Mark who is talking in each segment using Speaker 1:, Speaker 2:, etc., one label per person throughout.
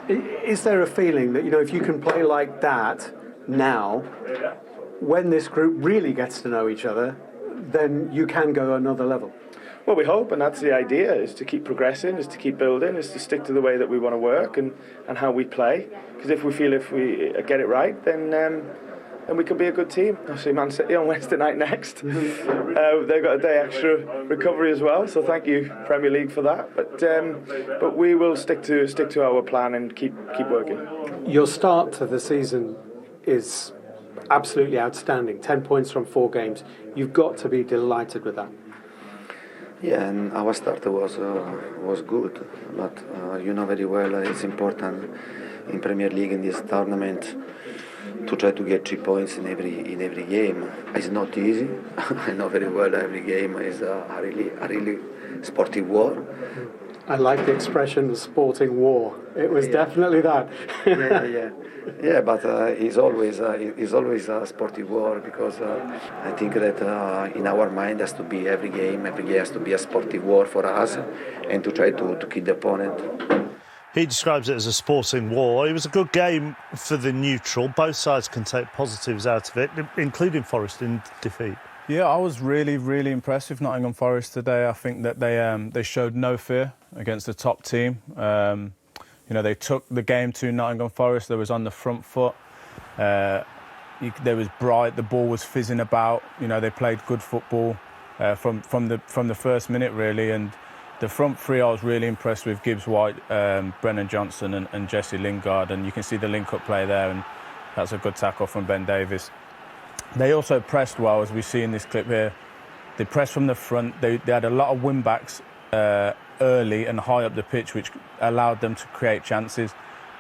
Speaker 1: Is there a feeling that, if you can play like that now, when this group really gets to know each other, then you can go another level?
Speaker 2: Well, we hope, and that's the idea, is to keep progressing, is to keep building, is to stick to the way that we want to work and how we play. Because if we get it right, then we can be a good team. I'll see Man City on Wednesday night next. They've got a day extra recovery as well, so thank you, Premier League, for that. But we will stick to our plan and keep working.
Speaker 1: Your start to the season is absolutely outstanding. 10 points from 4 games. You've got to be delighted with that.
Speaker 3: Yeah, and our start was good, but you know very well it's important in Premier League in this tournament to try to get 3 points in every game. It's not easy. I know very well every game is a really sportive war.
Speaker 1: I like the expression sporting war. It was definitely that.
Speaker 3: Yeah, but it's always a sportive war because I think that in our mind has to be every game has to be a sportive war for us and to try to keep the opponent.
Speaker 4: He describes it as a sporting war. It was a good game for the neutral. Both sides can take positives out of it, including Forest in defeat.
Speaker 5: Yeah, I was really, really impressed with Nottingham Forest today. I think that they showed no fear against the top team. They took the game to Nottingham Forest. They was on the front foot. They was bright. The ball was fizzing about. They played good football from the first minute really. And the front three, I was really impressed with Gibbs White, Brennan Johnson, and Jesse Lingard. And you can see the link-up play there, and that's a good tackle from Ben Davies. They also pressed well, as we see in this clip here. They pressed from the front. They had a lot of win-backs early and high up the pitch, which allowed them to create chances.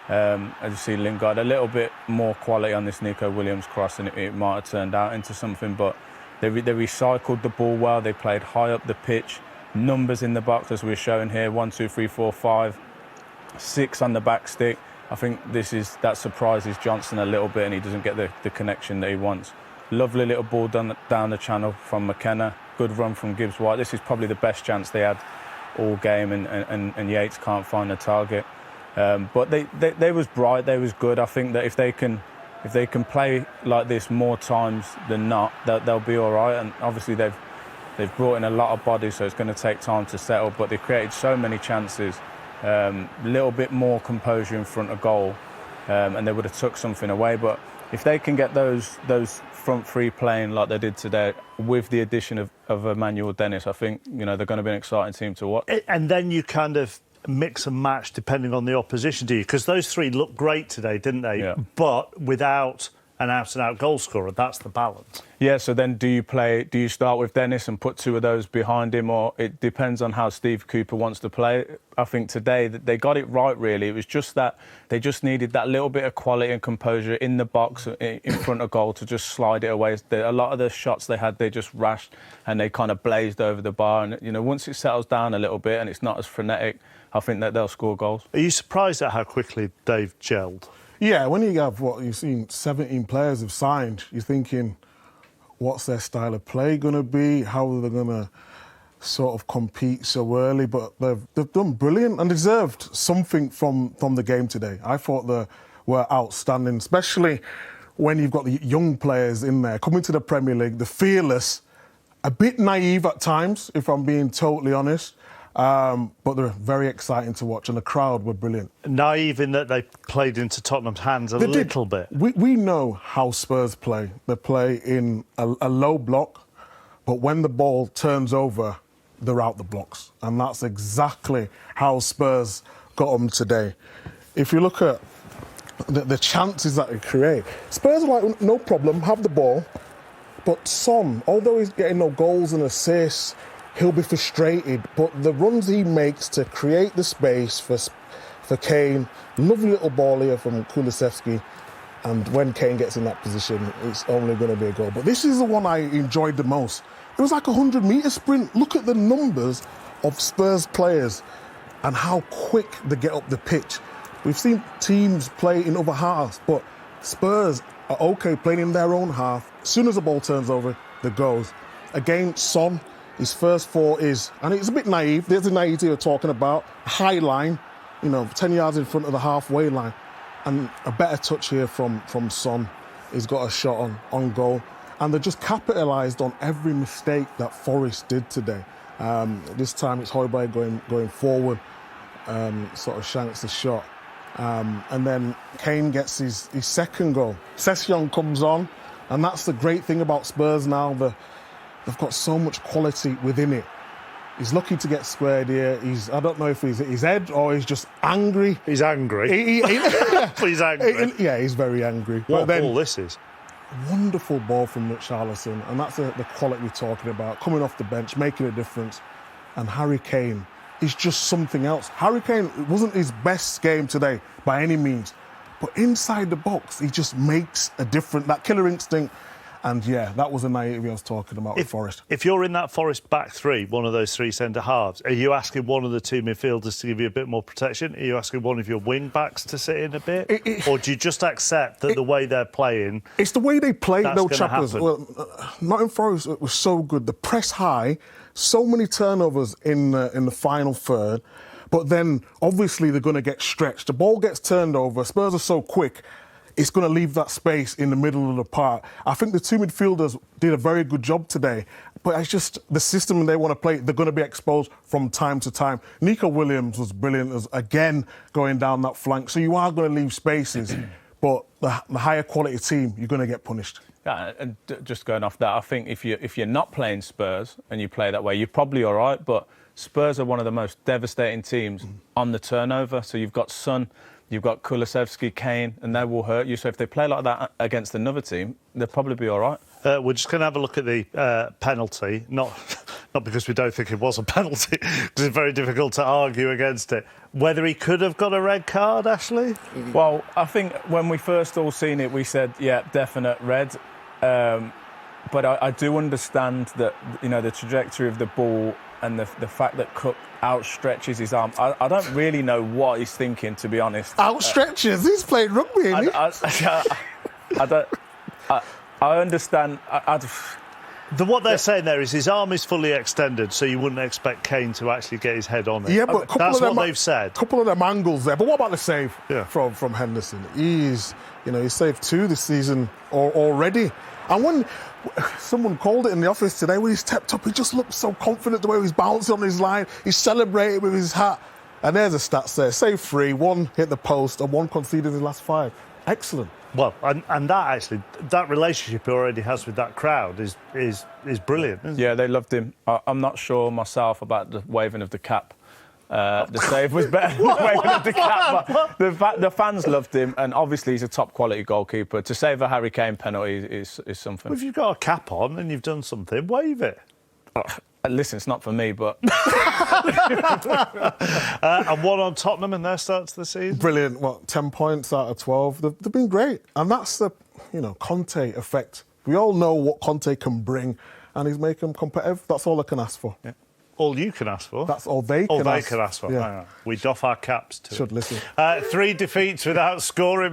Speaker 5: As you see, Lingard, a little bit more quality on this Nico Williams cross, and it might have turned out into something, but they recycled the ball well. They played high up the pitch. Numbers in the box, as we're showing here, 1, 2, 3, 4, 5, 6 on the back stick. I think that surprises Johnson a little bit, and he doesn't get the connection that he wants. Lovely little ball down the channel from McKenna. Good run from Gibbs White. This is probably the best chance they had all game, and Yates can't find the target. But they was bright. They was good. I think that if they can play like this more times than not, they'll be all right. And obviously they've brought in a lot of bodies, so it's going to take time to settle. But they created so many chances. A little bit more composure in front of goal, and they would have took something away. But if they can get those front three playing like they did today, with the addition of Emmanuel Dennis, I think they're going to be an exciting team to watch.
Speaker 4: And then you kind of mix and match depending on the opposition, do you? Because those three looked great today, didn't they?
Speaker 5: Yeah.
Speaker 4: But without an out-and-out goal scorer, that's the balance.
Speaker 5: Yeah, so then do you start with Dennis and put 2 of those behind him, or it depends on how Steve Cooper wants to play? I think today that they got it right, really. It was just that they just needed that little bit of quality and composure in the box in front of goal to just slide it away. A lot of the shots they had, they just rashed and they kind of blazed over the bar. And, once it settles down a little bit and it's not as frenetic, I think that they'll score goals.
Speaker 4: Are you surprised at how quickly they've gelled?
Speaker 6: Yeah, when you have you've seen 17 players have signed, you're thinking, what's their style of play going to be? How are they going to sort of compete so early? But they've done brilliant and deserved something from the game today. I thought they were outstanding, especially when you've got the young players in there coming to the Premier League, the fearless, a bit naive at times, if I'm being totally honest. But they're very exciting to watch, and the crowd were brilliant.
Speaker 4: Naive in that they played into Tottenham's hands a little bit.
Speaker 6: We know how Spurs play. They play in a low block, but when the ball turns over, they're out the blocks. And that's exactly how Spurs got them today. If you look at the chances that they create, Spurs are like, no problem, have the ball. But Son, although he's getting no goals and assists, he'll be frustrated, but the runs he makes to create the space for Kane, lovely little ball here from Kulusevski, and when Kane gets in that position, it's only going to be a goal. But this is the one I enjoyed the most. It was like a 100-metre sprint. Look at the numbers of Spurs players and how quick they get up the pitch. We've seen teams play in other halves, but Spurs are OK playing in their own half. As soon as the ball turns over, the goals. Again, Son, his first 4 is, and it's a bit naive, there's the naivety we're talking about, high line, 10 yards in front of the halfway line. And a better touch here from Son. He's got a shot on goal. And they just capitalised on every mistake that Forest did today. This time it's Højbjerg going forward, sort of shanks the shot. And then Kane gets his second goal. Session comes on, and that's the great thing about Spurs now. They've got so much quality within it. He's lucky to get squared here. I don't know if he's his head or he's just angry.
Speaker 4: He's angry. He's angry.
Speaker 6: Yeah, he's very angry.
Speaker 4: What a ball this is.
Speaker 6: Wonderful ball from Richarlison, and that's the quality we're talking about. Coming off the bench, making a difference. And Harry Kane is just something else. Harry Kane, it wasn't his best game today by any means, but inside the box, he just makes a difference. That killer instinct. And yeah, that was the naivety I was talking about with Forest.
Speaker 4: If you're in that Forest back three, one of those three centre halves, are you asking one of the two midfielders to give you a bit more protection? Are you asking one of your wing backs to sit in a bit? Or do you just accept that the way they're playing?
Speaker 6: It's the way they play, though, chappers.
Speaker 4: Well,
Speaker 6: Nottingham Forest was so good. The press high, so many turnovers in the final third. But then, obviously, they're going to get stretched. The ball gets turned over. Spurs are so quick. It's going to leave that space in the middle of the park. I think the two midfielders did a very good job today, but it's just the system they want to play, they're going to be exposed from time to time. Nico Williams was brilliant as, again, going down that flank. So you are going to leave spaces, but the higher quality team, you're going to get punished.
Speaker 5: Yeah, and just going off that, I think if you're not playing Spurs and you play that way, you're probably all right, but Spurs are one of the most devastating teams on the turnover. So you've got Son, you've got Kulusevski, Kane, and they will hurt you. So if they play like that against another team, they'll probably be all right.
Speaker 4: We're just going to have a look at the penalty, not because we don't think it was a penalty, because it's very difficult to argue against it. Whether he could have got a red card, Ashley?
Speaker 5: Well, I think when we first all seen it, we said, yeah, definite red. But I do understand that, the trajectory of the ball and the fact that Cook outstretches his arm. I don't really know what he's thinking, to be honest.
Speaker 6: Outstretches? He's playing rugby, isn't he?
Speaker 5: I understand.
Speaker 4: What they're saying there is his arm is fully extended, so you wouldn't expect Kane to actually get his head on it.
Speaker 6: Yeah, but
Speaker 4: that's what they've said.
Speaker 6: A couple of them angles there. But what about the save
Speaker 4: Yeah.
Speaker 6: from Henderson? He's saved 2 this season already. And when someone called it in the office today, when he stepped up, he just looked so confident the way he was bouncing on his line. He celebrated with his hat. And there's the stats there. Save 3, 1 hit the post, and 1 conceded in his last 5. Excellent.
Speaker 4: Well, and that relationship he already has with that crowd is brilliant, isn't it?
Speaker 5: Yeah, they loved him. I'm not sure myself about the waving of the cap. The save was better than the waving of the cap. But the fans loved him, and obviously he's a top quality goalkeeper. To save a Harry Kane penalty is something.
Speaker 4: Well, if you've got a cap on and you've done something, wave it.
Speaker 5: Listen, it's not for me, but...
Speaker 4: And one on Tottenham in their start to the season?
Speaker 6: Brilliant. 10 points out of 12. They've been great. And that's the, Conte effect. We all know what Conte can bring, and he's making them competitive. That's all I can ask for.
Speaker 4: Yeah. All you can ask for?
Speaker 6: That's all they can ask for.
Speaker 4: Yeah. We doff our caps to
Speaker 6: Should listen.
Speaker 4: 3 defeats without scoring.